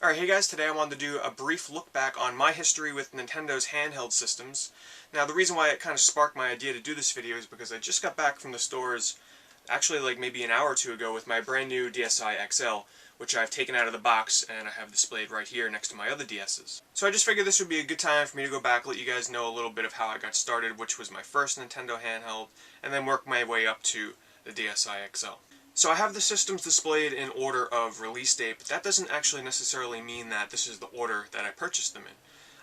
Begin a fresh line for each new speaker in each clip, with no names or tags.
Alright, hey guys, today I wanted to do a brief look back on my history with Nintendo's handheld systems. Now, the reason why it kind of sparked my idea to do this video is because I just got back from the stores, actually like maybe an hour or two ago, with my brand new DSi XL, which I've taken out of the box and I have displayed right here next to my other DSs. So I just figured this would be a good time for me to go back, let you guys know a little bit of how I got started, which was my first Nintendo handheld, and then work my way up to the DSi XL. So I have the systems displayed in order of release date, but that doesn't actually necessarily mean that this is the order that I purchased them in.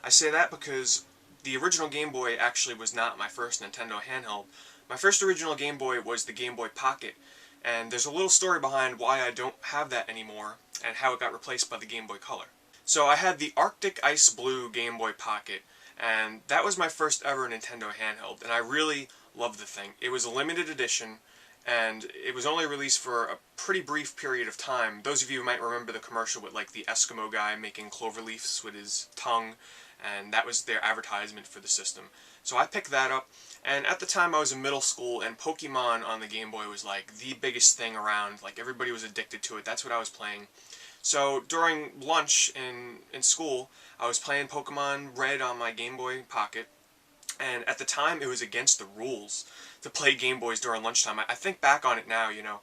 I say that because the original Game Boy actually was not my first Nintendo handheld. My first original Game Boy was the Game Boy Pocket, and there's a little story behind why I don't have that anymore and how it got replaced by the Game Boy Color. So I had the Arctic Ice Blue Game Boy Pocket, and that was my first ever Nintendo handheld, and I really loved the thing. It was a limited edition, and it was only released for a pretty brief period of time. Those of you who might remember the commercial with like the Eskimo guy making clover leaves with his tongue, and that was their advertisement for the system. So I picked that up, and at the time I was in middle school, and Pokemon on the Game Boy was like the biggest thing around. Like everybody was addicted to it. That's what I was playing. So during lunch in school, I was playing Pokemon Red on my Game Boy Pocket, and at the time it was against the rules to play Game Boys during lunchtime. I think back on it now, you know,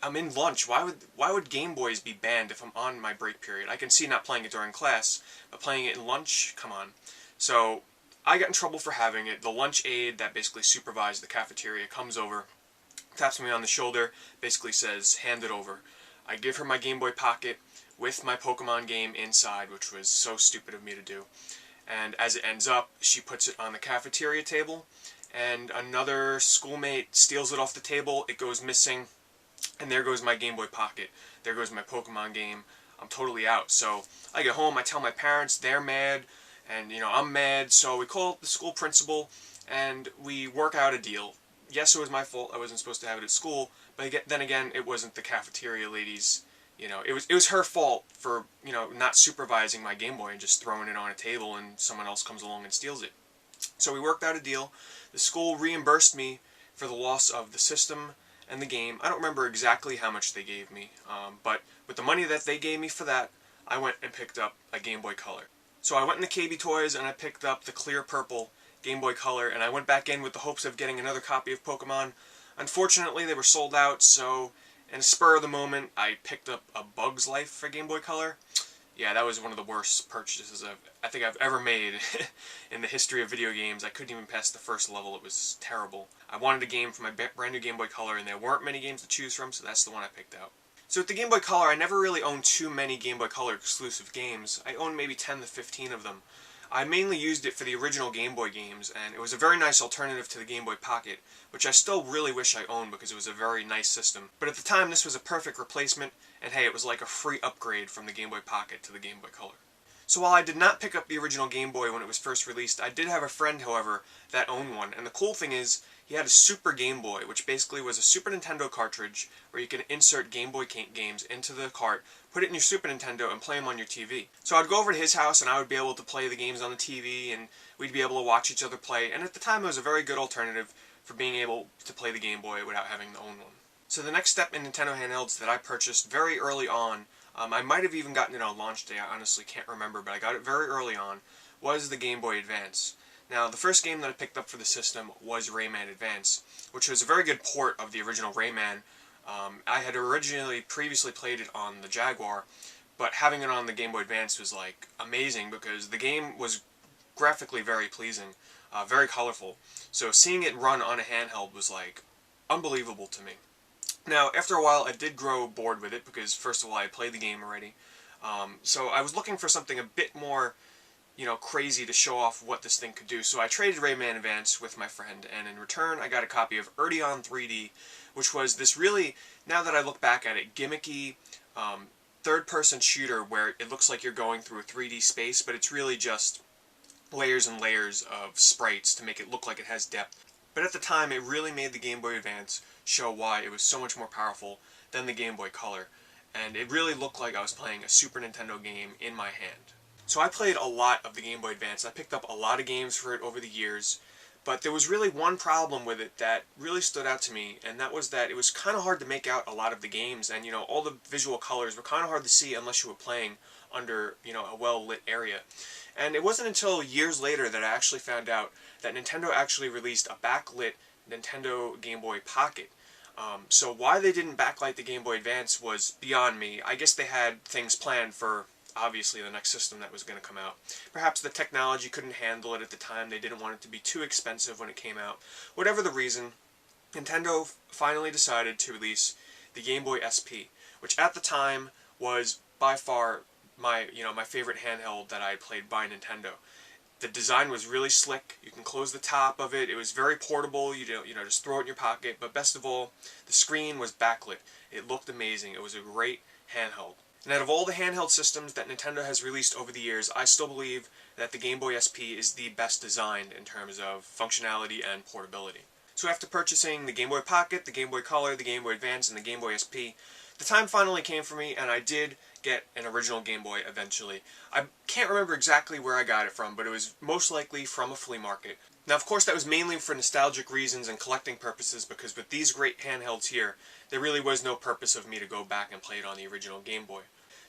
I'm in lunch. Why would Game Boys be banned if I'm on my break period? I can see not playing it during class, but playing it in lunch, come on. So I got in trouble for having it. The lunch aide that basically supervised the cafeteria comes over, taps me on the shoulder, basically says, "Hand it over." I give her my Game Boy Pocket with my Pokemon game inside, which was so stupid of me to do. And as it ends up, she puts it on the cafeteria table, and another schoolmate steals it off the table. It goes missing, and there goes my Game Boy Pocket. There goes my Pokemon game. I'm totally out. So I get home, I tell my parents, they're mad, and you know, I'm mad. So we call the school principal, and we work out a deal. Yes, it was my fault. I wasn't supposed to have it at school, but then again, it wasn't the cafeteria lady's. You know, it was her fault for, you know, not supervising my Game Boy and just throwing it on a table and someone else comes along and steals it. So we worked out a deal. The school reimbursed me for the loss of the system and the game. I don't remember exactly how much they gave me, but with the money that they gave me for that, I went and picked up a Game Boy Color. So I went into KB Toys and I picked up the clear purple Game Boy Color, and I went back in with the hopes of getting another copy of Pokemon. Unfortunately, they were sold out, so in a spur of the moment, I picked up a Bug's Life for Game Boy Color. Yeah, that was one of the worst purchases I think I've ever made in the history of video games. I couldn't even pass the first level. It was terrible. I wanted a game for my brand new Game Boy Color, and there weren't many games to choose from, so that's the one I picked out. So with the Game Boy Color, I never really owned too many Game Boy Color exclusive games. I owned maybe 10 to 15 of them. I mainly used it for the original Game Boy games, and it was a very nice alternative to the Game Boy Pocket, which I still really wish I owned because it was a very nice system. But at the time, this was a perfect replacement, and hey, it was like a free upgrade from the Game Boy Pocket to the Game Boy Color. So while I did not pick up the original Game Boy when it was first released, I did have a friend, however, that owned one, and the cool thing is, he had a Super Game Boy, which basically was a Super Nintendo cartridge where you can insert Game Boy games into the cart, put it in your Super Nintendo, and play them on your TV. So I'd go over to his house and I would be able to play the games on the TV, and we'd be able to watch each other play, and at the time it was a very good alternative for being able to play the Game Boy without having to own one. So the next step in Nintendo handhelds that I purchased very early on, I might have even gotten it on launch day, I honestly can't remember, but I got it very early on, was the Game Boy Advance. Now, the first game that I picked up for the system was Rayman Advance, which was a very good port of the original Rayman. I had previously played it on the Jaguar, but having it on the Game Boy Advance was like amazing because the game was graphically very pleasing, very colorful. So seeing it run on a handheld was like unbelievable to me. Now, after a while, I did grow bored with it because, first of all, I had played the game already. So I was looking for something a bit more, you know, crazy to show off what this thing could do. So I traded Rayman Advance with my friend, and in return I got a copy of Erdion 3D, which was this really, now that I look back at it, gimmicky third-person shooter where it looks like you're going through a 3D space, but it's really just layers and layers of sprites to make it look like it has depth. But at the time, it really made the Game Boy Advance show why it was so much more powerful than the Game Boy Color, and it really looked like I was playing a Super Nintendo game in my hand. So I played a lot of the Game Boy Advance. I picked up a lot of games for it over the years, but there was really one problem with it that really stood out to me, and that was that it was kind of hard to make out a lot of the games, and you know, all the visual colors were kind of hard to see unless you were playing under, a well-lit area. And it wasn't until years later that I actually found out that Nintendo actually released a backlit Nintendo Game Boy Pocket. So why they didn't backlight the Game Boy Advance was beyond me. I guess they had things planned for, obviously, the next system that was going to come out. Perhaps the technology couldn't handle it at the time. They didn't want it to be too expensive when it came out. Whatever the reason, Nintendo finally decided to release the Game Boy SP, which at the time was by far my favorite handheld that I had played by Nintendo. The design was really slick. You can close the top of it. It was very portable. You just throw it in your pocket. But best of all, the screen was backlit. It looked amazing. It was a great handheld. And out of all the handheld systems that Nintendo has released over the years, I still believe that the Game Boy SP is the best designed in terms of functionality and portability. So after purchasing the Game Boy Pocket, the Game Boy Color, the Game Boy Advance, and the Game Boy SP, the time finally came for me, and I did get an original Game Boy eventually. I can't remember exactly where I got it from, but it was most likely from a flea market. Now, of course, that was mainly for nostalgic reasons and collecting purposes, because with these great handhelds here, there really was no purpose of me to go back and play it on the original Game Boy.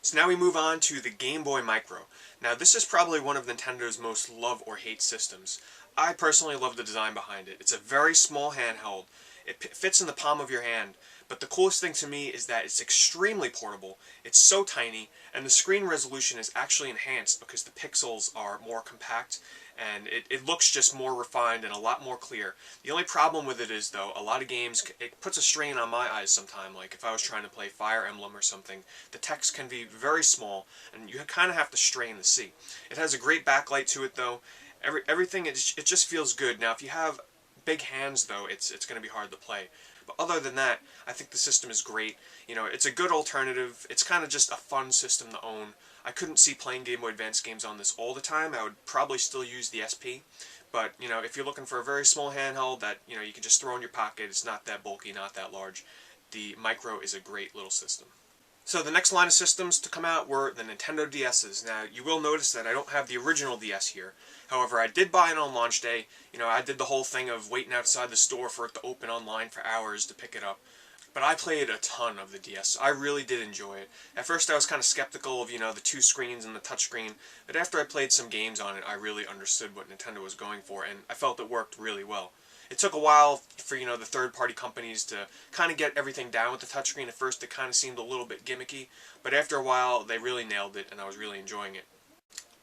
So now we move on to the Game Boy Micro. Now, this is probably one of Nintendo's most love or hate systems. I personally love the design behind it. It's a very small handheld. It fits in the palm of your hand. But the coolest thing to me is that it's extremely portable, it's so tiny, and the screen resolution is actually enhanced because the pixels are more compact, and it looks just more refined and a lot more clear. The only problem with it is, though, a lot of games, it puts a strain on my eyes sometimes. Like if I was trying to play Fire Emblem or something, the text can be very small, and you kind of have to strain to see. It has a great backlight to it, though. Everything, it just feels good. Now, if you have big hands, though, it's going to be hard to play. But other than that, I think the system is great. It's a good alternative. It's kind of just a fun system to own. I couldn't see playing Game Boy Advance games on this all the time. I would probably still use the SP. But, if you're looking for a very small handheld that, you can just throw in your pocket, it's not that bulky, not that large, the Micro is a great little system. So the next line of systems to come out were the Nintendo DS's. Now, you will notice that I don't have the original DS here. However, I did buy it on launch day. I did the whole thing of waiting outside the store for it to open online for hours to pick it up. But I played a ton of the DS. I really did enjoy it. At first I was kind of skeptical of, the two screens and the touchscreen, but after I played some games on it, I really understood what Nintendo was going for, and I felt it worked really well. It took a while for, the third-party companies to kind of get everything down with the touchscreen. At first it kind of seemed a little bit gimmicky, but after a while they really nailed it, and I was really enjoying it.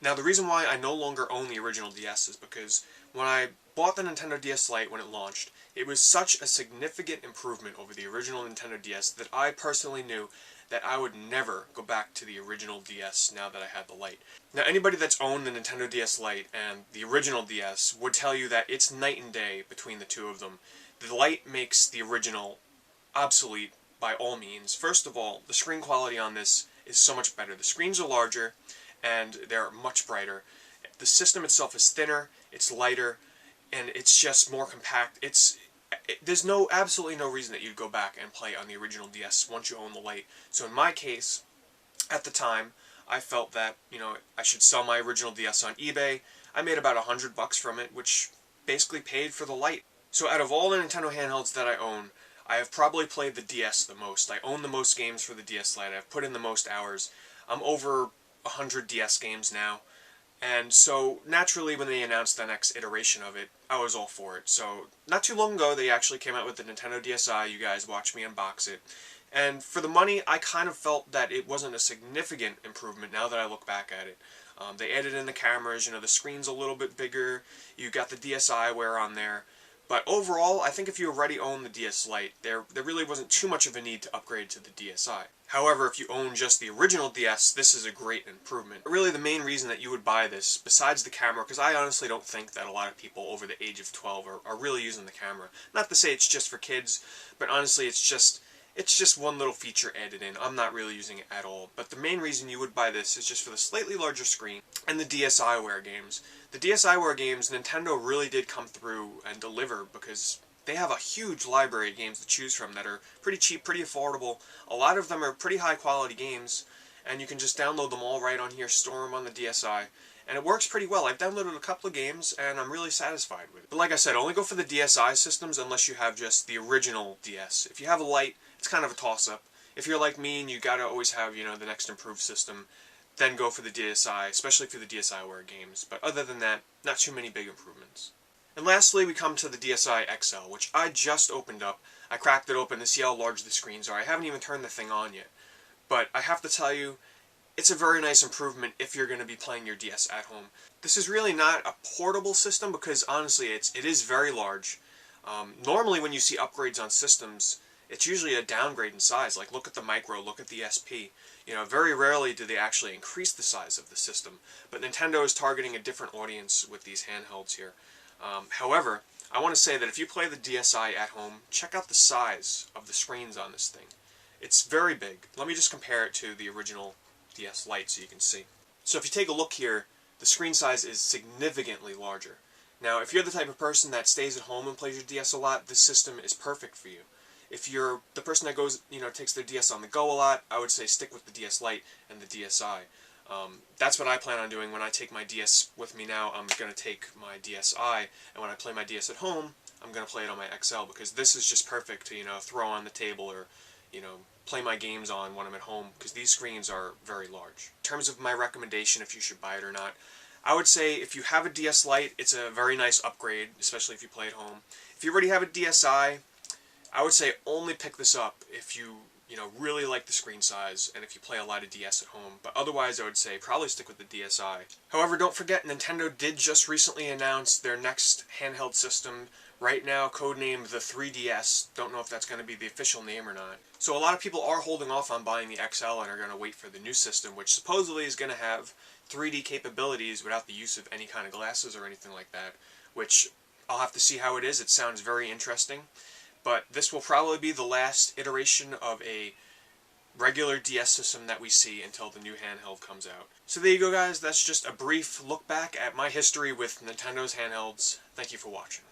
Now, the reason why I no longer own the original DS is because when I bought the Nintendo DS Lite when it launched, it was such a significant improvement over the original Nintendo DS that I personally knew that I would never go back to the original DS now that I had the Lite. Now, anybody that's owned the Nintendo DS Lite and the original DS would tell you that it's night and day between the two of them. The Lite makes the original obsolete by all means. First of all, the screen quality on this is so much better. The screens are larger, and they're much brighter. The system itself is thinner, it's lighter, and it's just more compact. There's absolutely no reason that you'd go back and play on the original DS once you own the Lite. So in my case, at the time, I felt that, I should sell my original DS on eBay. I made about $100 from it, which basically paid for the Lite. So out of all the Nintendo handhelds that I own, I have probably played the DS the most. I own the most games for the DS Lite. I've put in the most hours. I'm over 100 DS games now, and so naturally when they announced the next iteration of it, I was all for it. So not too long ago they actually came out with the Nintendo DSi. You guys watched me unbox it, and for the money I kind of felt that it wasn't a significant improvement now that I look back at it. They added in the cameras, the screen's a little bit bigger, you got the DSi wear on there. But overall, I think if you already own the DS Lite, there really wasn't too much of a need to upgrade to the DSi. However, if you own just the original DS, this is a great improvement. Really, the main reason that you would buy this, besides the camera, because I honestly don't think that a lot of people over the age of 12 are really using the camera. Not to say it's just for kids, but honestly, it's just one little feature added in. I'm not really using it at all. But the main reason you would buy this is just for the slightly larger screen and the DSiWare games. The DSiWare games, Nintendo really did come through and deliver because they have a huge library of games to choose from that are pretty cheap, pretty affordable. A lot of them are pretty high quality games, and you can just download them all right on here, store them on the DSi, and it works pretty well. I've downloaded a couple of games, and I'm really satisfied with it. But like I said, only go for the DSi systems unless you have just the original DS. If you have a Lite, it's kind of a toss-up. If you're like me and you gotta always have, the next improved system, then go for the DSi, especially for the DSiWare games. But other than that, not too many big improvements. And lastly, we come to the DSi XL, which I just opened up. I cracked it open to see how large the screens are. I haven't even turned the thing on yet. But I have to tell you, it's a very nice improvement if you're going to be playing your DS at home. This is really not a portable system because honestly it is very large. Normally when you see upgrades on systems, it's usually a downgrade in size. Like look at the Micro, look at the SP. You know, very rarely do they actually increase the size of the system. But Nintendo is targeting a different audience with these handhelds here. However, I want to say that if you play the DSi at home, check out the size of the screens on this thing. It's very big. Let me just compare it to the original DS Lite so you can see. So if you take a look here, the screen size is significantly larger. Now, if you're the type of person that stays at home and plays your DS a lot, this system is perfect for you. If you're the person that goes, takes their DS on the go a lot, I would say stick with the DS Lite and the DSi. That's what I plan on doing when I take my DS with me now. I'm going to take my DSi, and when I play my DS at home, I'm going to play it on my XL because this is just perfect to, throw on the table or, play my games on when I'm at home because these screens are very large. In terms of my recommendation if you should buy it or not, I would say if you have a DS Lite, it's a very nice upgrade, especially if you play at home. If you already have a DSi, I would say only pick this up if you really like the screen size and if you play a lot of DS at home. But otherwise, I would say probably stick with the DSi. However, don't forget, Nintendo did just recently announce their next handheld system. Right now, codenamed the 3DS. Don't know if that's going to be the official name or not. So a lot of people are holding off on buying the XL and are going to wait for the new system, which supposedly is going to have 3D capabilities without the use of any kind of glasses or anything like that, which I'll have to see how it is. It sounds very interesting. But this will probably be the last iteration of a regular DS system that we see until the new handheld comes out. So there you go, guys. That's just a brief look back at my history with Nintendo's handhelds. Thank you for watching.